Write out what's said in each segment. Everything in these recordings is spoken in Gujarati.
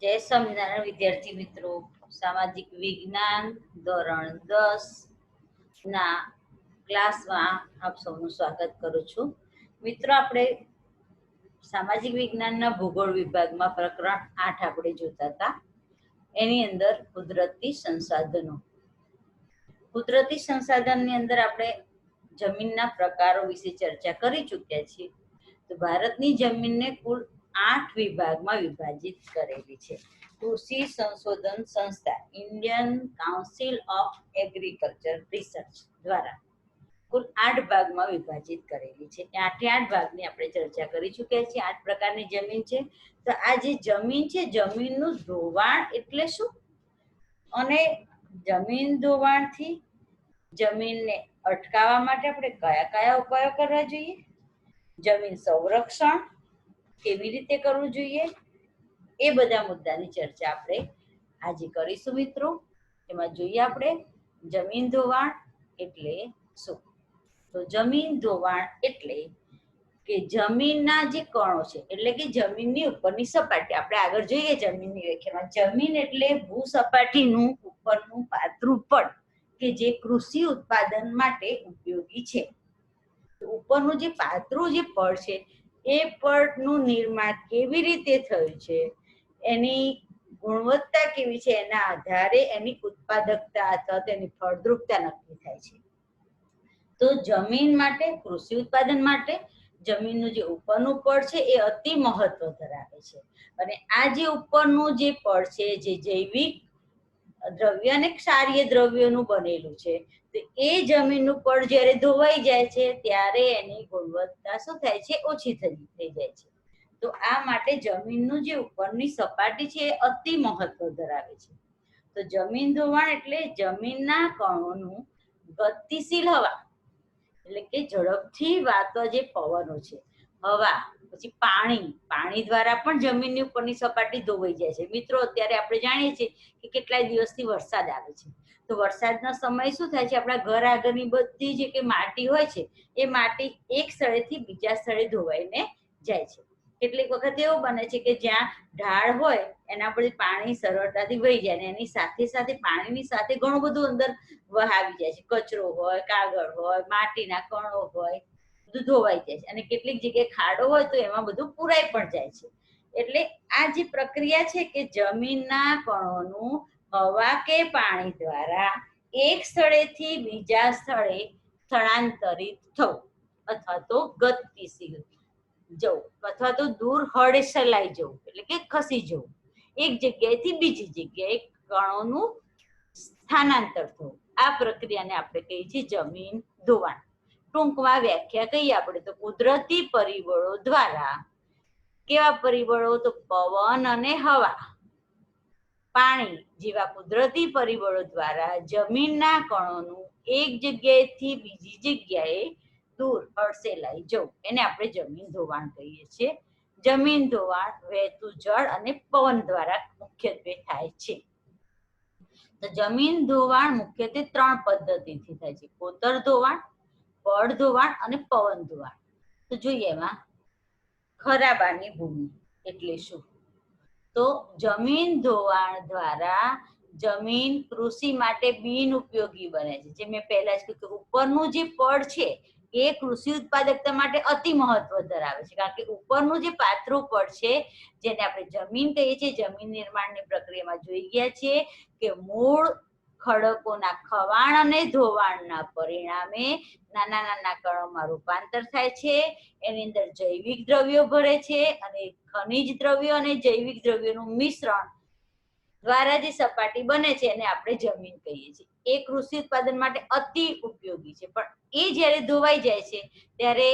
જય સ્વામિનારાયણ વિદ્યાર્થી મિત્રો, સામાજિક વિજ્ઞાન ધોરણ 10 ના ક્લાસમાં આપ સૌનું સ્વાગત કરું છું. મિત્રો, આપણે સામાજિક વિજ્ઞાનના ભૂગોળ વિભાગમાં પ્રકરણ 8 આપણે જોતા હતા. એની અંદર કુદરતી સંસાધનો. કુદરતી સંસાધનની અંદર આપણે જમીનના પ્રકારો વિશે ચર્ચા કરી ચૂક્યા છીએ. તો ભારતની જમીનને કુલ 8 વિભાગમાં વિભાજિત કરેલી છે. કૃષિ સંશોધન સંસ્થા Indian council of agriculture research દ્વારા કુલ 8 ભાગમાં વિભાજિત કરેલી છે. 8 ભાગની આપણે ચર્ચા કરી ચૂક્યા છીએ. 8 પ્રકારની જમીન છે. તો આ જે જમીન છે, જમીનનું ધોવાણ એટલે શું, અને જમીન ધોવાણથી જમીનને અટકાવવા માટે આપણે કયા કયા ઉપાયો કરવા જોઈએ, જમીન સંરક્ષણ કેવી રીતે કરવું જોઈએ, એ બધા મુદ્દાની ચર્ચા આપણે આજે કરીશું મિત્રો. એમાં જોઈએ આપણે જમીન ધોવાણ એટલે શું. તો જમીન ધોવાણ એટલે કે જમીનના જે કણો છે, એટલે કે જમીનની ઉપરની સપાટી. આપણે આગળ જોઈએ જમીનની વ્યાખ્યામાં, જમીન એટલે ભૂસપાટીનું ઉપરનું પાતળું પડ કે જે કૃષિ ઉત્પાદન માટે ઉપયોગી છે. ઉપરનું જે પાતળું જે પડ છે, એ પડનું નિર્માણ કેવી રીતે થયું છે, એની ગુણવત્તા કેવી છે, એના આધારે એની ઉત્પાદકતા અથવા તેની ફળદ્રુપતા નક્કી થાય છે. તો જમીન માટે, કૃષિ ઉત્પાદન માટે જમીનનું જે ઉપરનું પડ છે એ અતિ મહત્વ ધરાવે છે. અને આ જે ઉપરનું જે પડ છે, જે જૈવિક દ્રવ્ય અને ક્ષારીય દ્રવ્યોનું બનેલું છે, તો એ જમીનનું પડ જ્યારે ધોવાઈ જાય છે ત્યારે એની ગુણવત્તા શું થાય છે, ઓછી થઈ જાય છે. તો આ માટે જમીનનું જે ઉપરની સપાટી છે એ અતિ મહત્વ ધરાવે છે. તો જમીન ધોવાણ એટલે જમીનના કણોનું ગતિશીલ હવા, એટલે કે ઝડપથી વાતો જે પવનો છે, હવા, પછી પાણી દ્વારા પણ જમીનની ઉપરની સપાટી ધોવાઈ જાય છે. મિત્રો, અત્યારે આપણે જાણીએ છીએ કે કેટલાય દિવસથી વરસાદ આવે છે. તો વરસાદના સમય શું થાય છે, આપણા ઘર આગળની બધી જે કે માટી હોય છે, એ માટી એક સ્થળેથી બીજા સ્થળે ધોવાઈને જાય છે. કેટલીક વખત એવું બને છે કે જ્યાં ઢાળ હોય એના પર પાણી સરળતાથી વહી જાય, ને એની સાથે સાથે પાણીની સાથે ઘણું બધું અંદર વહાવી જાય છે. કચરો હોય, કાગળ હોય, માટીના કણો હોય, બધું ધોવાઈ જાય છે. અને કેટલીક જગ્યાએ ખાડો હોય તો એમાં બધું પુરાઈ પણ જાય છે. એટલે આ જે પ્રક્રિયા છે કે જમીનના કણોનું હવા કે પાણી દ્વારા એક સ્થળેથી બીજા સ્થળે સ્થળાંતરિત થવું, અથવા તો ગતિશીલ જવું, અથવા તો દૂર હડસેલાઈ જવું, એટલે કે ખસી જવું, એક જગ્યાએથી બીજી જગ્યાએ કણોનું સ્થાનાંતર થવું. આ પ્રક્રિયાને આપણે કહીએ છીએ જમીન ધોવાણ. ટૂંકમાં વ્યાખ્યા કહીએ આપણે તો કુદરતી પરિબળો દ્વારા, કેવા પરિબળો, તો પવન અને હવા, પાણી જેવા કુદરતી પરિબળો દ્વારા જમીનના કણોનું એક જગ્યાએથી બીજી જગ્યાએ દૂર હડસેલાઈ જવું, એને આપણે જમીન ધોવાણ કહીએ છીએ. જમીન ધોવાણ વહેતું જળ અને પવન દ્વારા મુખ્યત્વે થાય છે. તો જમીન ધોવાણ મુખ્યત્વે 3 પદ્ધતિથી થાય છે: કોતર ધોવાણ, પડ ધોવાણ અને પવન ધોવાણ. તો જોઈએ એમાં ખરાબાની ભૂમિ એટલે શું. તો જમીન ધોવાણ દ્વારા જમીન કૃષિ માટે બિન ઉપયોગી બને છે. જે મેં પહેલા જ કીધું, ઉપરનું જે પડ છે એ કૃષિ ઉત્પાદકતા માટે અતિ મહત્વ ધરાવે છે. કારણ કે ઉપરનું જે પાતળું પડ છે, જેને આપણે જમીન કહીએ છીએ, જમીન નિર્માણની પ્રક્રિયામાં જોઈ ગયા છીએ કે મૂળ ખડકોના ખવાણ અને ધોવાણના પરિણામે નાના નાના કણોમાં રૂપાંતર થાય છે. એની અંદર જૈવિક દ્રવ્યો ભળે છે, અને ખનિજ દ્રવ્યો અને જૈવિક દ્રવ્યોનું મિશ્રણ દ્વારા જે સપાટી બને છે એને આપણે જમીન કહીએ છીએ. એ કૃષિ ઉત્પાદન માટે અતિ ઉપયોગી છે. પણ એ જ્યારે ધોવાઈ જાય છે ત્યારે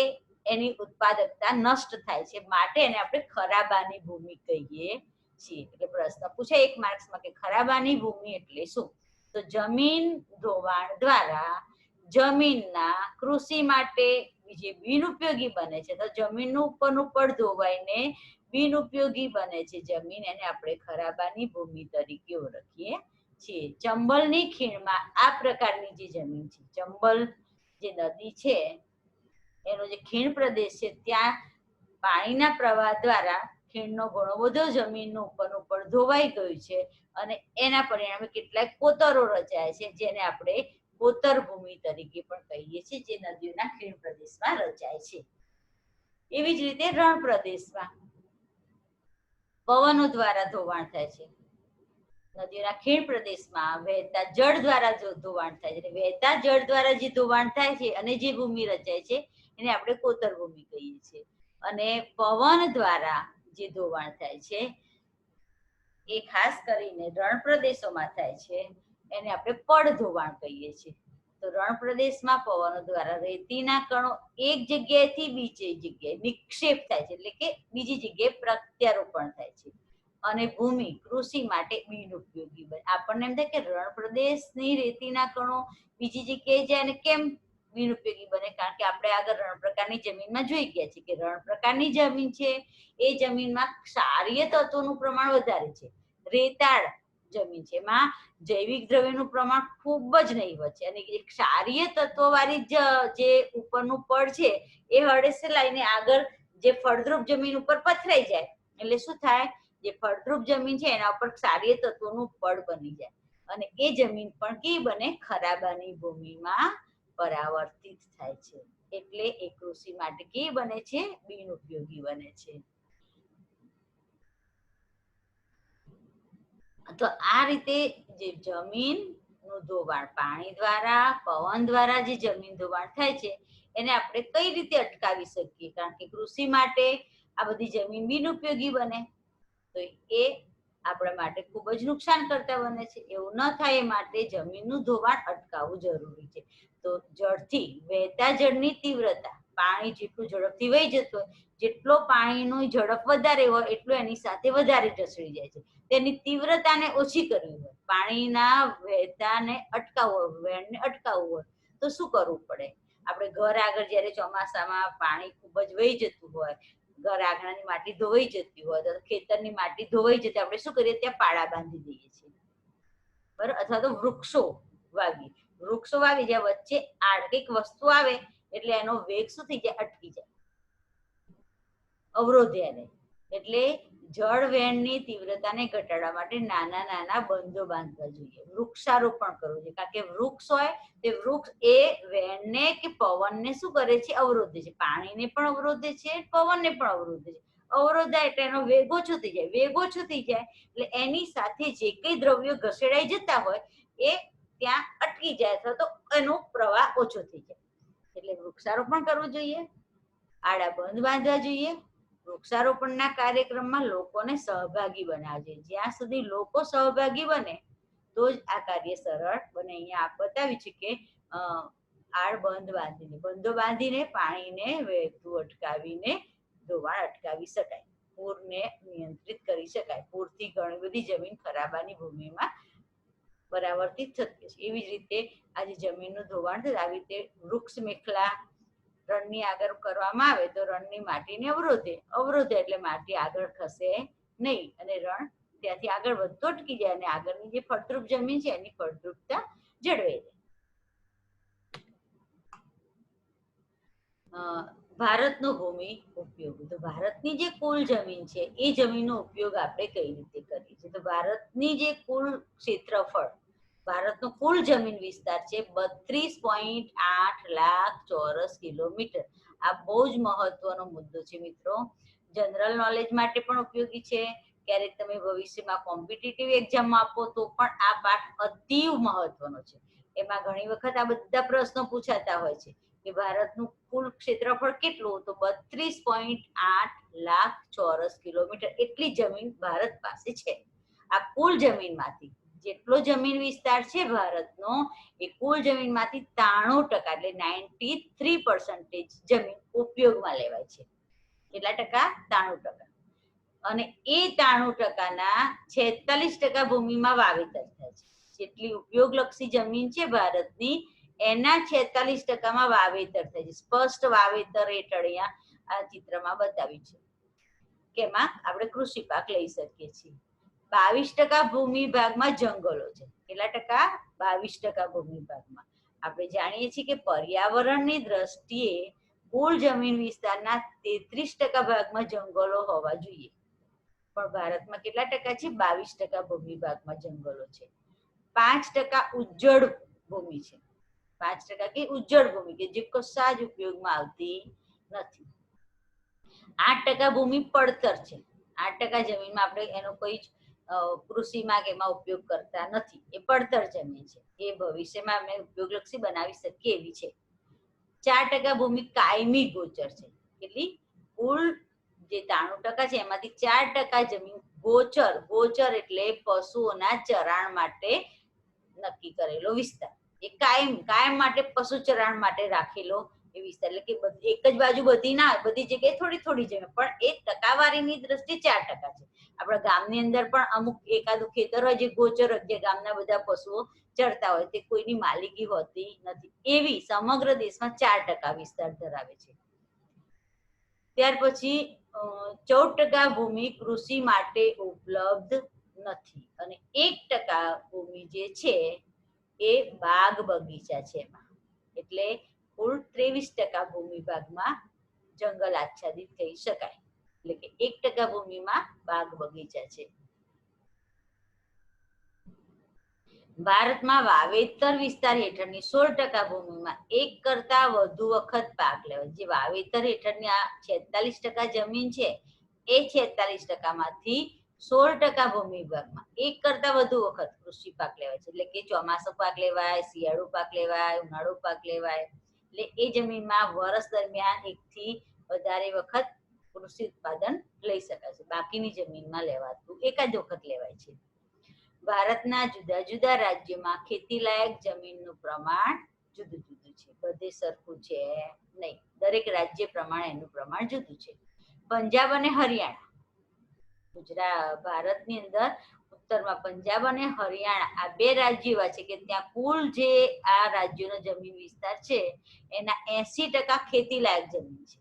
એની ઉત્પાદકતા નષ્ટ થાય છે, માટે એને આપણે ખરાબાની ભૂમિ કહીએ છીએ. એટલે પ્રશ્ન પૂછાય એક માર્ક્સમાં કે ખરાબાની ભૂમિ એટલે શું. તો જમીન ધોવાણ દ્વારા જમીનના કૃષિ માટે જે બિનઉપયોગી બને છે, તો જમીનનું ઉપરનું પડ ધોવાઈને બિનઉપયોગી બને છે જમીન, એને આપણે ખરાબાની ભૂમિ તરીકે ઓળખીએ છીએ. ચંબલની ખીણમાં આ પ્રકારની જે જમીન છે, ચંબલ જે નદી છે એનો જે ખીણ પ્રદેશ છે, ત્યાં પાણીના પ્રવાહ દ્વારા ખીણનો ઘણો બધો જમીનનો ઉપર ધોવાઈ ગયું છે અને એના પરિણામે કેટલાક કોતરો રચાય છે, જેને આપણે કોતર ભૂમિ તરીકે પણ કહીએ છીએ, જે નદીઓના ખીણ પ્રદેશમાં રચાય છે. એવી જ રીતે રણ પ્રદેશમાં પવનો દ્વારા ધોવાણ થાય છે. નદીઓના ખીણ પ્રદેશમાં વહેતા જળ દ્વારા જો ધોવાણ થાય છે, વહેતા જળ દ્વારા જે ધોવાણ થાય છે અને જે ભૂમિ રચાય છે એને આપણે કોતર ભૂમિ કહીએ છીએ. અને પવન દ્વારા જે ધોવાણ થાય છે એ ખાસ કરીને રણ પ્રદેશોમાં થાય છે, એને આપણે પડ ધોવાણ કહીએ છીએ. તો રણ પ્રદેશમાં પવનો દ્વારા રેતીના કણો એક જગ્યાએથી બીજી જગ્યાએ નિક્ષેપ થાય છે, એટલે કે બીજી જગ્યાએ પ્રત્યારોપણ થાય છે અને ભૂમિ કૃષિ માટે બિનઉપયોગી બને. આપણને એમ થાય કે રણ પ્રદેશની રેતીના કણો બીજી જગ્યાએ જાય અને કેમ બિનઉપયોગી બને? કારણ કે આપણે આગળ રણ પ્રકારની જમીનમાં જોઈ ગયા છે કે રણ પ્રકારની જમીન છે એ જમીનમાં ક્ષારીય તત્વોનું પ્રમાણ વધારે છે. રેતાળ જમીન છે એમાં જૈવિક દ્રવ્યનું પ્રમાણ ખૂબ જ નહીવત છે અને ક્ષારીય તત્વવાળી જે ઉપરનું પડ છે એ હળેસે લઈને આગળ જે ફળદ્રુપ જમીન ઉપર પથરાઈ જાય, એટલે શું થાય? જે ફળદ્રુપ જમીન છે એના ઉપર ક્ષારીય તત્વોનું પડ બની જાય અને એ જમીન પણ કેવી બને? ખરાબાની ભૂમિમાં પરાવર્તિત થાય છે. એટલે એ કૃષિ માટે કેવી બને છે? બિનઉપયોગી બને છે. તો આ રીતે જે જમીનનું ધોવાણ પાણી દ્વારા, પવન દ્વારા જે જમીન ધોવાણ થાય છે એને આપણે કઈ રીતે અટકાવી શકીએ? કારણ કે કૃષિ માટે આ બધી જમીન બિનઉપયોગી બને તો એ આપણા માટે ખૂબ જ નુકસાન કરતા બને છે. એવું ન થાય એ માટે જમીનનું ધોવાણ અટકાવવું જરૂરી છે. તો જળથી વહેતા જળની તીવ્રતા, પાણી જેટલું ઝડપથી વહી જતું હોય, જેટલો પાણીની ઝડપ વધારે હોય એટલું એની સાથે વધારે ઢસડી જાય છે. તેની તીવ્રતાને ઓછી કરવી હોય, પાણીના વહેતાને અટકાવવું હોય, વહેણને અટકાવવું હોય તો શું કરવું પડે? આપણે ઘર આગળ જ્યારે ચોમાસામાં પાણી ખૂબ જ વહી જતું હોય, ઘર આંગણાની માટી ધોવાઈ જતી હોય, તો ખેતરની માટી ધોવાઈ જતી, આપણે શું કરીએ? ત્યાં પાળા બાંધી દઈએ છીએ, બરાબર? અથવા તો વૃક્ષો વાવી જ્યાં વચ્ચે આર્થિક વસ્તુ આવે એટલે એનો વેગ શું થઈ જાય? અટકી જાય, અવરોધે એને. એટલે જળ વહેણની તીવ્રતાને ઘટાડવા માટે નાના નાના બંધો બાંધવા જોઈએ, વૃક્ષારોપણ કરવું જોઈએ. કારણ કે વૃક્ષ હોય તે વૃક્ષ એ વહેણને કે પવનને શું કરે છે? અવરોધે છે. પાણીને પણ અવરોધે છે, પવનને પણ અવરોધે છે. અવરોધાય એટલે એનો વેગ ઓછો થઈ જાય, વેગ ઓછો થઈ જાય એટલે એની સાથે જે કઈ દ્રવ્યો ઘસેડાઈ જતા હોય એ ત્યાં અટકી જાય અથવા તો એનો પ્રવાહ ઓછો થઈ જાય. એટલે વૃક્ષારોપણ કરવું જોઈએ, આડા બંધ બાંધવા જોઈએ. વૃક્ષારોપણના કાર્યક્રમમાં લોકોને સહભાગી બનાવવા જોઈએ. જ્યાં સુધી લોકો સહભાગી બને તો જ આ કાર્ય સરળ બને. અહીંયા આપ બતાવ્યું છે કે આડ બંધો બાંધીને પાણીને વહેતું અટકાવીને ધોવાણ અટકાવી શકાય, પૂરને નિયંત્રિત કરી શકાય. પૂરથી ઘણી બધી જમીન ખરાબાની ભૂમિમાં પરાવર્તિત થતી છે. એવી જ રીતે આજે જમીનનું ધોવાણ થાય આવી રીતે વૃક્ષ મેખલા રણની આગળ કરવામાં આવે તો રણની માટીને અવરોધે એટલે માટી આગળ ખસે નહીં અને રણ ત્યાંથી આગળ વધતો અટકી જાય અને આગળની જે ફળદ્રુપ જમીન છે એની ફળદ્રુપતા જળવાઈ રહે. ભારતનો ભૂમિ ઉપયોગ. તો ભારતની જે કુલ જમીન છે એ જમીનનો ઉપયોગ આપણે કઈ રીતે કરીએ છીએ? તો ભારતની જે કુલ ક્ષેત્રફળ, ભારતનો કુલ જમીન વિસ્તાર છે 32.8 લાખ ચોરસ કિલોમીટર. આ બહુ જ મહત્વનો મુદ્દો છે મિત્રો. જનરલ નોલેજ માટે પણ ઉપયોગી છે. ક્યારેક તમે ભવિષ્યમાં કોમ્પિટિટિવ એક્ઝામ આપો તો પણ આ પાઠ અતિ મહત્વનો છે. એમાં ઘણી વખત આ બધા પ્રશ્નો પૂછાતા હોય છે કે ભારતનું કુલ ક્ષેત્રફળ કેટલું? તો 32.8 લાખ ચોરસ કિલોમીટર એટલી જમીન ભારત પાસે છે. આ કુલ જમીનમાંથી જેટલો જમીન વિસ્તાર છે ભારતનો એ કુલ જમીનમાંથી 93% એટલે 93% જમીન ઉપયોગમાં લેવાય છે. કેટલા ટકા? 93%. અને એ 93%ના 46% ભૂમિમાં વાવેતર થાય છે. જેટલી ઉપયોગલક્ષી જમીન છે ભારતની એના 46%માં વાવેતર થાય છે. સ્પષ્ટ વાવેતર હેઠળ અહીંયા આ ચિત્રમાં બતાવ્યું છે કે એમાં આપણે કૃષિ પાક લઈ શકીએ છીએ. 22% ભૂમિ ભાગમાં જંગલો છે. કેટલા ટકા? 22% ભૂમિ ભાગમાં. આપણે જાણીએ છીએ કે પર્યાવરણની દ્રષ્ટિએ કુલ જમીન વિસ્તારના 33% ભાગમાં જંગલો હોવા જોઈએ. પણ ભારતમાં કેટલા ટકા છે? 22% ભૂમિ ભાગમાં જંગલો છે. 5% ઉજ્જડ ભૂમિ છે. 5% કે ઉજ્જડ ભૂમિ કે જે કશા જ ઉપયોગમાં આવતી નથી. 8% ભૂમિ પડતર છે. 8% જમીનમાં આપણે એનો કોઈ કૃષિમાં કે એમાં ઉપયોગ કરતા નથી. એ પડતર જમીન છે. એ ભવિષ્યમાં અમે ઉપયોગલક્ષી બનાવી શકીએ એવી છે. 4% ભૂમિ કાયમી ગોચર છે. કેટલી? કુલ જે 93% છે એમાંથી 4% જમીન ગોચર. ગોચર એટલે પશુઓના ચરાણ માટે નક્કી કરેલો વિસ્તાર. એ કાયમ માટે પશુ ચરાણ માટે રાખેલો એ વિસ્તાર. એટલે કે એક જ બાજુ બધી ના, બધી જગ્યાએ થોડી થોડી જમીન, પણ એ ટકાવારીની દ્રષ્ટિએ 4% છે. આપણા ગામની અંદર પણ અમુક એકાદું ખેતર હોય જે ગોચર, જે ગામના બધા પશુઓ ચરતા હોય, તે કોઈની માલિકી હોતી નથી. એવી સમગ્ર દેશમાં 4% વિસ્તાર ધરાવે છે. ત્યાર પછી 14% ભૂમિ કૃષિ માટે ઉપલબ્ધ નથી અને 1% ભૂમિ જે છે એ બાગ બગીચા છે એમાં. એટલે કુલ 23% ભૂમિ ભાગમાં જંગલ આચ્છાદિત કહી શકાય. એટલે કે 1% ભૂમિમાં બાગ બગીચા છે. ભારતમાં વાવેતર વિસ્તાર હેઠળની 16% ભૂમિમાં 1 કરતા વધુ વખત પાક લેવાય. જે વાવેતર હેઠળની આ 46% જમીન છે એ 46% માંથી 16% ભૂમિ ભાગમાં 1 કરતા વધુ વખત કૃષિ પાક લેવાય છે. એટલે કે ચોમાસુ પાક લેવાય, શિયાળુ પાક લેવાય, ઉનાળુ પાક લેવાય. એટલે એ જમીનમાં વર્ષ દરમિયાન 1 થી વધારે વખત કૃષિ ઉત્પાદન લઈ શકાય છે. બાકીની જમીનમાં લેવાતું એક જ વખત લેવાય છે. ભારતના જુદા જુદા રાજ્યોમાં ખેતીલાયક જમીનનું પ્રમાણ જુદું જુદું છે. બધે સરખું છે નહીં. દરેક રાજ્ય પ્રમાણે એનું પ્રમાણ જુદું છે. પંજાબ અને હરિયાણા, ભારતની અંદર ઉત્તરમાં પંજાબ અને હરિયાણા આ 2 રાજ્યો એવા છે કે ત્યાં કુલ જે આ રાજ્યોનો જમીન વિસ્તાર છે એના 80% ખેતીલાયક જમીન છે.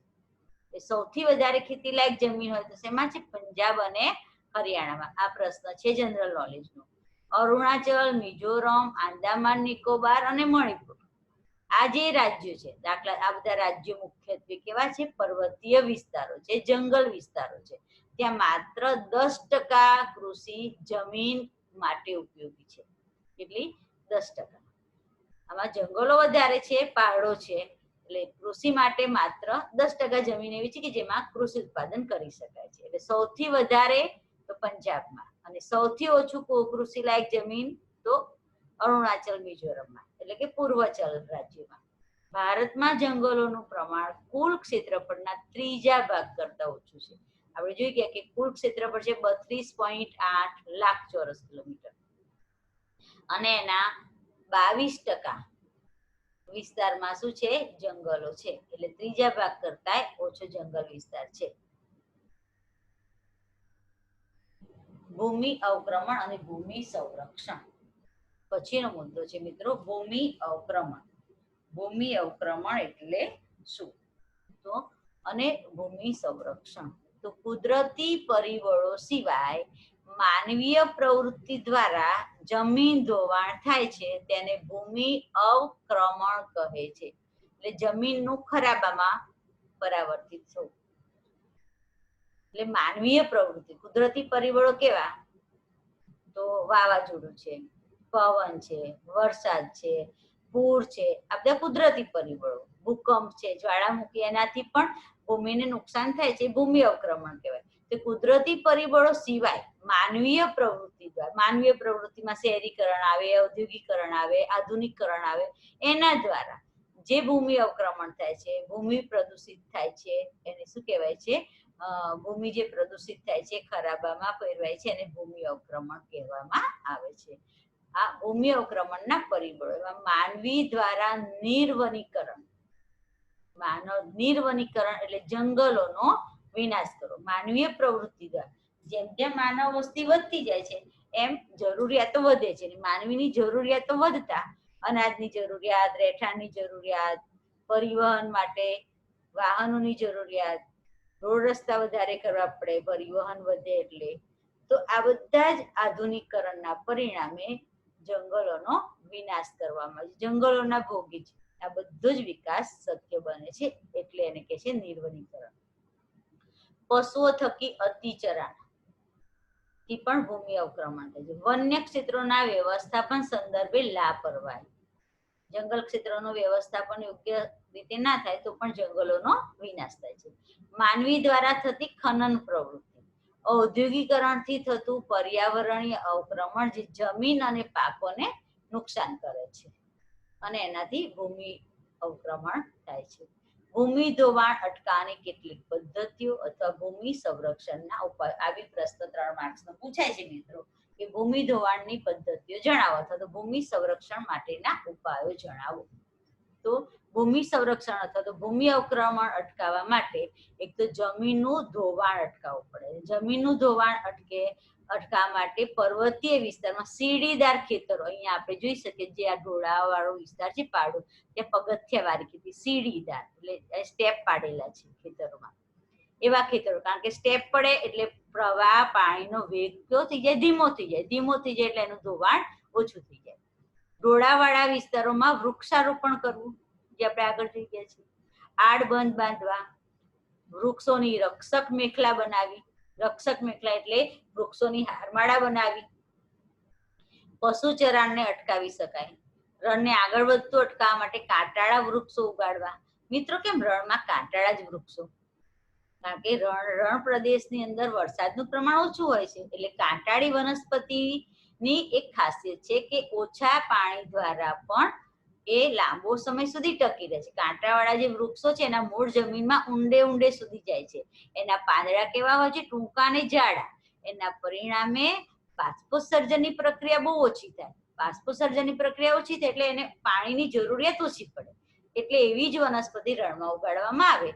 એ સૌથી વધારે ખેતીલાયક જમીન હોય તો શેમાં છે? પંજાબ અને હરિયાણામાં. આ પ્રશ્ન છે જનરલ નોલેજનો. અરુણાચલ, મિઝોરમ, આંદામાન નિકોબાર અને મણિપુર, આ જે રાજ્યો છે, દાખલા આ બધા રાજ્યો મુખ્યત્વે કેવા છે? પર્વતીય વિસ્તારો છે, જંગલ વિસ્તારો છે. ત્યાં માત્ર 10% કૃષિ જમીન માટે ઉપયોગી છે. કેટલી? 10%. આમાં જંગલો વધારે છે, પહાડો છે, એટલે કૃષિ માટે માત્ર 10% જમીન એવી છે કે જેમાં કૃષિ ઉત્પાદન કરી શકાય છે. એટલે સૌથી વધારે તો પંજાબમાં અને સૌથી ઓછું કૃષિ લાયક જમીન તો અરુણાચલ, મિઝોરમમાં, એટલે કે પૂર્વાચલ રાજ્યમાં. ભારતમાં જંગલોનું પ્રમાણ કુલ ક્ષેત્રફળના 3જા ભાગ કરતા ઓછું છે. આપણે જોઈ ગયા કે કુલ ક્ષેત્રફળ છે 32.8 લાખ ચોરસ કિલોમીટર અને એના 22% વિસ્તારમાં શું છે? જંગલો છે. એટલે 3જા ભાગ કરતા ઓછો જંગલ વિસ્તાર છે. ભૂમિ અવક્રમણ અને ભૂમિ સંરક્ષણ. પછીનો મુદ્દો છે મિત્રો ભૂમિ અવક્રમણ. ભૂમિ અવક્રમણ એટલે શું? તો અને ભૂમિ સંરક્ષણ તો કુદરતી પરિબળો સિવાય માનવીય પ્રવૃત્તિ દ્વારા જમીન ધોવાણ થાય છે તેને ભૂમિ અવક્રમણ કહે છે. એટલે જમીનનું ખરાબામાં પરાવર્તિત થવું. એટલે માનવીય પ્રવૃત્તિ, કુદરતી પરિબળો કેવા? તો વાવાઝોડું છે, પવન છે, વરસાદ છે, પૂર છે, આ બધા કુદરતી પરિબળો. ભૂકંપ છે, જ્વાળામુખી, એનાથી પણ ભૂમિને નુકસાન થાય છે. ભૂમિ અવક્રમણ કહેવાય. તે કુદરતી પરિબળો સિવાય માનવીય પ્રવૃત્તિ દ્વારા, માનવીય પ્રવૃત્તિમાં શહેરીકરણ આવે, ઔદ્યોગિકરણ આવે, આધુનિકરણ આવે, એના દ્વારા જે ભૂમિ અવક્રમણ થાય છે, ભૂમિ પ્રદૂષિત થાય છે, એને શું કહેવાય છે? ભૂમિ જે પ્રદૂષિત થાય છે, ખરાબામાં ફેરવાય છે, એને ભૂમિ અવક્રમણ કહેવામાં આવે છે. આ ભૂમિ અવક્રમણના પરિબળો એમાં માનવી દ્વારા નિર્વનીકરણ. નિર્વનીકરણ એટલે જંગલોનો વિનાશ કરો માનવીય પ્રવૃત્તિ દ્વારા. જેમ જેમ માનવ વસ્તી વધતી જાય છે એમ જરૂરિયાતો વધે છે. માનવીની જરૂરિયાતો વધતા અનાજની જરૂરિયાત, રહેઠાણની જરૂરિયાત, પરિવહન માટે વાહનોની જરૂરિયાત, રોડ રસ્તા વધારે કરવા પડે, પરિવહન વધે એટલે. તો આ બધા જ આધુનિકરણના પરિણામે જંગલોનો વિનાશ કરવામાં આવે છે. જંગલોના ભોગી છે. આ બધો જ વિકાસ શક્ય બને છે એટલે એને કહે છે નિર્વનીકરણ. પશુઓ થકી અતિચરાણ. થી પણ ભૂમિ અવક્રમણ થાય છે. વન્ય ક્ષેત્રોના વ્યવસ્થાપન સંદર્ભે લાપરવાહી, જંગલ ક્ષેત્રોનું વ્યવસ્થાપન યોગ્ય રીતે ના થાય તો પણ જંગલોનો વિનાશ થાય છે. માનવી દ્વારા થતી ખનન પ્રવૃત્તિ, ઔદ્યોગિકરણથી થતું પર્યાવરણીય અવક્રમણ જે જમીન અને પાકોને નુકસાન કરે છે અને એનાથી ભૂમિ અવક્રમણ થાય છે. ભૂમિ ધોવાણ અટકાવવાની કેટલીક પદ્ધતિઓ અથવા ભૂમિ સંરક્ષણના ઉપાય, આવી પ્રશ્ન 3 માર્ક્સમાં પૂછાય છે મિત્રો કે ભૂમિ ધોવાણની પદ્ધતિઓ જણાવો અથવા તો ભૂમિ સંરક્ષણ માટેના ઉપાયો જણાવો. તો ભૂમિ સંરક્ષણ અથવા તો ભૂમિ અવક્રમણ અટકાવવા માટે એક તો જમીનનું ધોવાણ અટકાવવું પડે. જમીનનું ધોવાણ અટકાવવા માટે પર્વતીય વિસ્તારમાં સીડીદાર ખેતરો, અહીંયા આપણે જોઈ શકીએ જે આ ઢોળાવવાળો વિસ્તાર છે પાડો, ત્યાં પગથિયાવાળી ખેતી, સીડીદાર એટલે સ્ટેપ પાડેલા છે ખેતરોમાં, એવા ખેતરો, કારણ કે સ્ટેપ પડે એટલે પ્રવાહ પાણીનો વેગ કેવો થઈ જાય, ધીમો થઈ જાય, ધીમો થઈ જાય એટલે એનું ધોવાણ ઓછું થઈ જાય. ઢોળાવાળા વિસ્તારોમાં વૃક્ષારોપણ કરવું, જે આપણે આગળ જોઈ ગયા છીએ. આડબંધ બાંધવા, વૃક્ષોની રક્ષક મેખલા બનાવી, રક્ષક મેખલા એટલે વૃક્ષોની હારમાળા બનાવી. પશુ ચરાણને અટકાવી શકાય. રણને આગળ વધતું અટકાવવા માટે કાંટાળા વૃક્ષો ઉગાડવા. મિત્રો કેમ રણમાં કાંટાળા જ વૃક્ષો? કારણ કે રણ પ્રદેશની અંદર વરસાદનું પ્રમાણ ઓછું હોય છે, એટલે કાંટાળી વનસ્પતિની એક ખાસિયત છે કે ઓછા પાણી દ્વારા પણ એ લાંબો સમય સુધી ટકી રહે છે. કાંટાવાળા જે વૃક્ષો છે એના મૂળ જમીનમાં ઊંડે સુધી જાય છે. એના પાંદડા કેવા હોય છે? ટૂંકા અને જાડા. એના પરિણામે બાષ્પોત્સર્જનની પ્રક્રિયા બહુ ઓછી થાય. બાષ્પોત્સર્જનની પ્રક્રિયા ઓછી થાય એટલે એને પાણીની જરૂરિયાત ઓછી પડે. એટલે એવી જ વનસ્પતિ રણમાં ઉગાડવામાં આવે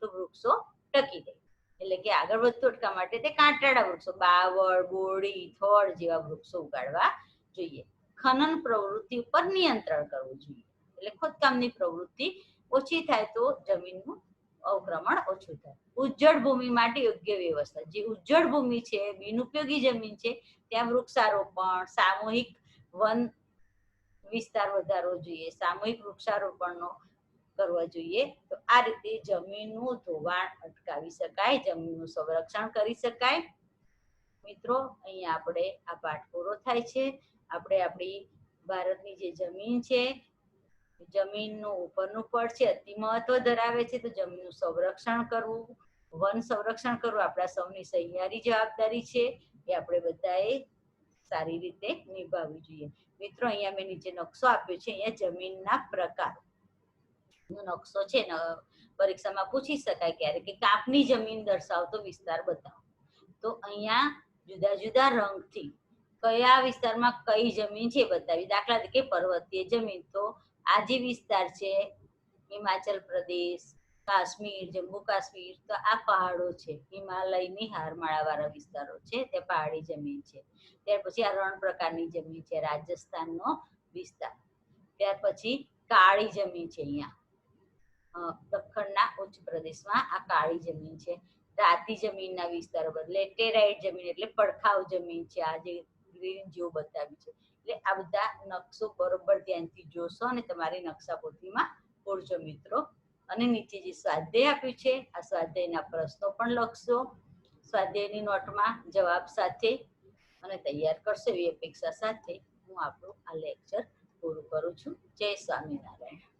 તો વૃક્ષો ટકી રહે. એટલે કે આગળ વધતું અટકાવવા માટે તે કાંટાળા વૃક્ષો, બાવળ, બોરડી, થડ જેવા વૃક્ષો ઉગાડવા જોઈએ. ખનન પ્રવૃત્તિ ઉપર નિયંત્રણ કરવું જોઈએ. એટલે ખોદકામની પ્રવૃત્તિ ઓછી થાય તો જમીનનું અવક્રમણ ઓછું થાય. ઉજ્જડ ભૂમિ માટે યોગ્ય વ્યવસ્થા, જે ઉજ્જડ ભૂમિ છે, બિનઉપયોગી જમીન છે, ત્યાં વૃક્ષારોપણ, સામૂહિક વન વિસ્તાર વધારવો જોઈએ, સામૂહિક વૃક્ષારોપણનો કરવા જોઈએ. તો આ રીતે જમીનનું ધોવાણ અટકાવી શકાય, જમીનનું સંરક્ષણ કરી શકાય. મિત્રો અહીંયા આપણે આ પાઠ પૂરો થાય છે. આપણે આપણી ભારતની જે જમીન છે, જમીનનું ઉપરનું પડ છે અતિ મહત્વ ધરાવે છે, તો જમીનનું સંરક્ષણ કરવું, વન સંરક્ષણ કરવું આપણા સૌની સહિયારી જવાબદારી છે. એ આપણે બધાએ સારી રીતે નિભાવવી જોઈએ. મિત્રો અહીંયા મેં નીચે નકશો આપ્યો છે, અહીંયા જમીનના પ્રકાર નકશો છે ને, પરીક્ષામાં પૂછી શકાય ક્યારે કે કાપની જમીન દર્શાવતો વિસ્તાર બતાવો. તો અહીંયા જુદા જુદા રંગથી કયા વિસ્તારમાં કઈ જમીન છે બતાવી. દાખલા તરીકે પર્વતીય જમીન, તો આ જે વિસ્તાર છે હિમાચલ પ્રદેશ, કાશ્મીર, જમ્મુ કાશ્મીર, તો આ પહાડો છે, હિમાલયની હારમાળા વાળા વિસ્તારો છે, તે પહાડી જમીન છે. ત્યાર પછી આ રણ પ્રકારની જમીન છે, રાજસ્થાનનો વિસ્તાર. ત્યાર પછી કાળી જમીન છે, અહીંયા દખણના ઉચ્ચ પ્રદેશમાં આ કાળી જમીન છે. રાતી જમીનના વિસ્તારો બદલે લેટેરાઇટ જમીન એટલે પડખાવ જમીન છે, આ જે ગ્રીન જેવું બતાવ્યું છે. એટલે આ બધા નકશો બરોબર ધ્યાનથી જોશો અને તમારી નકશા પોથીમાં પૂરજો મિત્રો. અને નીચે જે સ્વાધ્યાય આપ્યું છે, આ સ્વાધ્યાયના પ્રશ્નો પણ લખશો સ્વાધ્યાયની નોટમાં જવાબ સાથે, અને તૈયાર કરશો એવી અપેક્ષા સાથે હું આપણું આ લેક્ચર પૂરું કરું છું. જય સ્વામિનારાયણ.